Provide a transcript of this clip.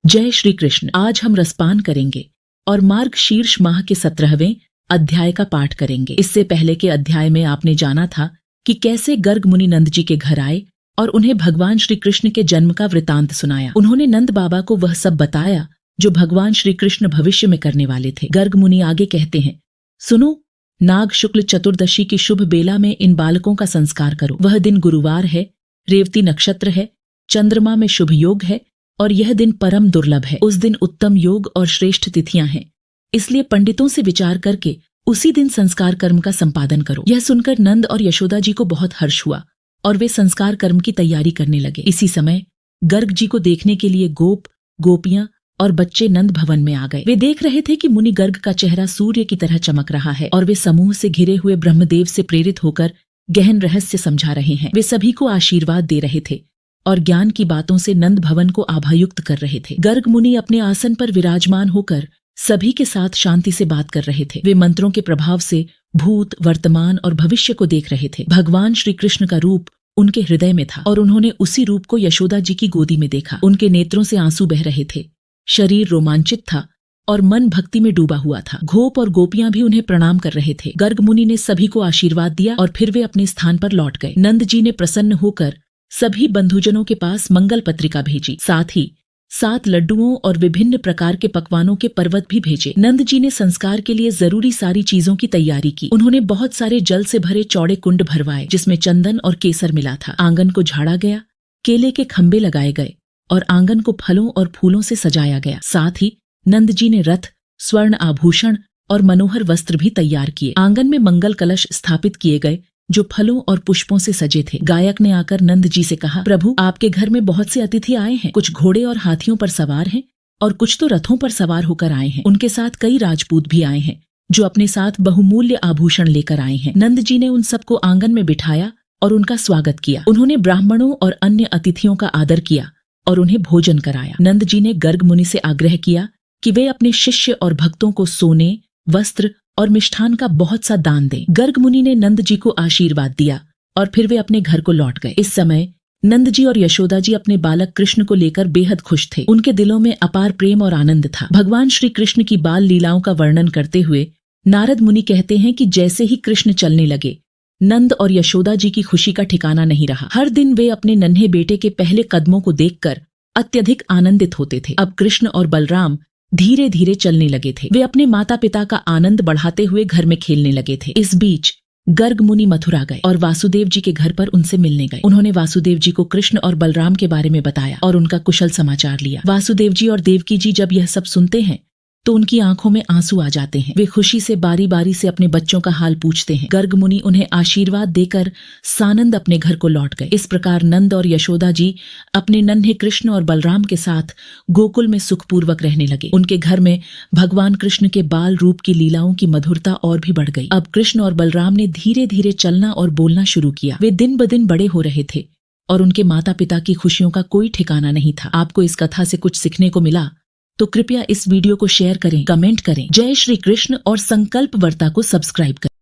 जय श्री कृष्ण। आज हम रसपान करेंगे और मार्गशीर्ष माह के 17वें अध्याय का पाठ करेंगे। इससे पहले के अध्याय में आपने जाना था कि कैसे गर्ग मुनि नंद जी के घर आए और उन्हें भगवान श्री कृष्ण के जन्म का वृतांत सुनाया। उन्होंने नंद बाबा को वह सब बताया जो भगवान श्री कृष्ण भविष्य में करने वाले थे। गर्ग मुनि आगे कहते हैं, सुनो, नाग शुक्ल चतुर्दशी की शुभ बेला में इन बालकों का संस्कार करो। वह दिन गुरुवार है, रेवती नक्षत्र है, चंद्रमा में शुभ योग है और यह दिन परम दुर्लभ है। उस दिन उत्तम योग और श्रेष्ठ तिथियां हैं, इसलिए पंडितों से विचार करके उसी दिन संस्कार कर्म का संपादन करो। यह सुनकर नंद और यशोदा जी को बहुत हर्ष हुआ और वे संस्कार कर्म की तैयारी करने लगे। इसी समय गर्ग जी को देखने के लिए गोप, गोपियां और बच्चे नंद भवन में आ गए। वे देख रहे थे कि मुनि गर्ग का चेहरा सूर्य की तरह चमक रहा है और वे समूह से घिरे हुए ब्रह्मदेव से प्रेरित होकर गहन रहस्य समझा रहे हैं। वे सभी को आशीर्वाद दे रहे थे और ज्ञान की बातों से नंद भवन को आभायुक्त कर रहे थे। गर्ग मुनि अपने आसन पर विराजमान होकर सभी के साथ शांति से बात कर रहे थे। वे मंत्रों के प्रभाव से भूत, वर्तमान और भविष्य को देख रहे थे। भगवान श्री कृष्ण का रूप उनके हृदय में था और उन्होंने उसी रूप को यशोदा जी की गोदी में देखा। उनके नेत्रों से आंसू बह रहे थे, शरीर रोमांचित था और मन भक्ति में डूबा हुआ था। गोप और गोपियां भी उन्हें प्रणाम कर रहे थे। गर्ग मुनि ने सभी को आशीर्वाद दिया और फिर वे अपने स्थान पर लौट गए। नंद जी ने प्रसन्न होकर सभी बंधुजनों के पास मंगल पत्रिका भेजी, साथ ही 7 लड्डुओं और विभिन्न प्रकार के पकवानों के पर्वत भी भेजे। नंद जी ने संस्कार के लिए जरूरी सारी चीजों की तैयारी की। उन्होंने बहुत सारे जल से भरे चौड़े कुंड भरवाए जिसमें चंदन और केसर मिला था। आंगन को झाड़ा गया, केले के खंबे लगाए गए और आंगन को फलों और फूलों से सजाया गया। साथ ही नंद जी ने रथ, स्वर्ण आभूषण और मनोहर वस्त्र भी तैयार किए। आंगन में मंगल कलश स्थापित किए गए जो फलों और पुष्पों से सजे थे। गायक ने आकर नंद जी से कहा, प्रभु, आपके घर में बहुत से अतिथि आए हैं। कुछ घोड़े और हाथियों पर सवार हैं और कुछ तो रथों पर सवार होकर आए हैं। उनके साथ कई राजपूत भी आए हैं जो अपने साथ बहुमूल्य आभूषण लेकर आए हैं। नंद जी ने उन सबको आंगन में बिठाया और उनका स्वागत किया। उन्होंने ब्राह्मणों और अन्य अतिथियों का आदर किया और उन्हें भोजन कराया। नंद जी ने गर्ग मुनि से आग्रह किया कि वे अपने शिष्य और भक्तों को सोने, वस्त्र और मिष्ठान का बहुत सा दान दें। गर्ग मुनि ने नंद जी को आशीर्वाद दिया और फिर वे अपने घर को लौट गए। इस समय नंद जी और यशोदा जी अपने बालक कृष्ण को लेकर बेहद खुश थे। उनके दिलों में अपार प्रेम और आनंद था। भगवान श्री कृष्ण की बाल लीलाओं का वर्णन करते हुए नारद मुनि कहते हैं कि जैसे ही कृष्ण चलने लगे, नंद और यशोदा जी की खुशी का ठिकाना नहीं रहा। हर दिन वे अपने नन्हे बेटे के पहले कदमों को देखकर अत्यधिक आनंदित होते थे। अब कृष्ण और बलराम धीरे धीरे चलने लगे थे। वे अपने माता पिता का आनंद बढ़ाते हुए घर में खेलने लगे थे। इस बीच गर्ग मुनि मथुरा गए और वासुदेव जी के घर पर उनसे मिलने गए। उन्होंने वासुदेव जी को कृष्ण और बलराम के बारे में बताया और उनका कुशल समाचार लिया। वासुदेव जी और देवकी जी जब यह सब सुनते हैं तो उनकी आंखों में आंसू आ जाते हैं। वे खुशी से बारी बारी से अपने बच्चों का हाल पूछते हैं। गर्ग मुनि उन्हें आशीर्वाद देकर सानंद अपने घर को लौट गए। इस प्रकार नंद और यशोदा जी अपने नन्हे कृष्ण और बलराम के साथ गोकुल में सुखपूर्वक रहने लगे। उनके घर में भगवान कृष्ण के बाल रूप की लीलाओं की मधुरता और भी बढ़ गई। अब कृष्ण और बलराम ने धीरे धीरे चलना और बोलना शुरू किया। वे दिन ब दिन बड़े हो रहे थे और उनके माता पिता की खुशियों का कोई ठिकाना नहीं था। आपको इस कथा से कुछ सीखने को मिला तो कृपया इस वीडियो को शेयर करें, कमेंट करें। जय श्री कृष्ण और संकल्प वार्ता को सब्सक्राइब करें।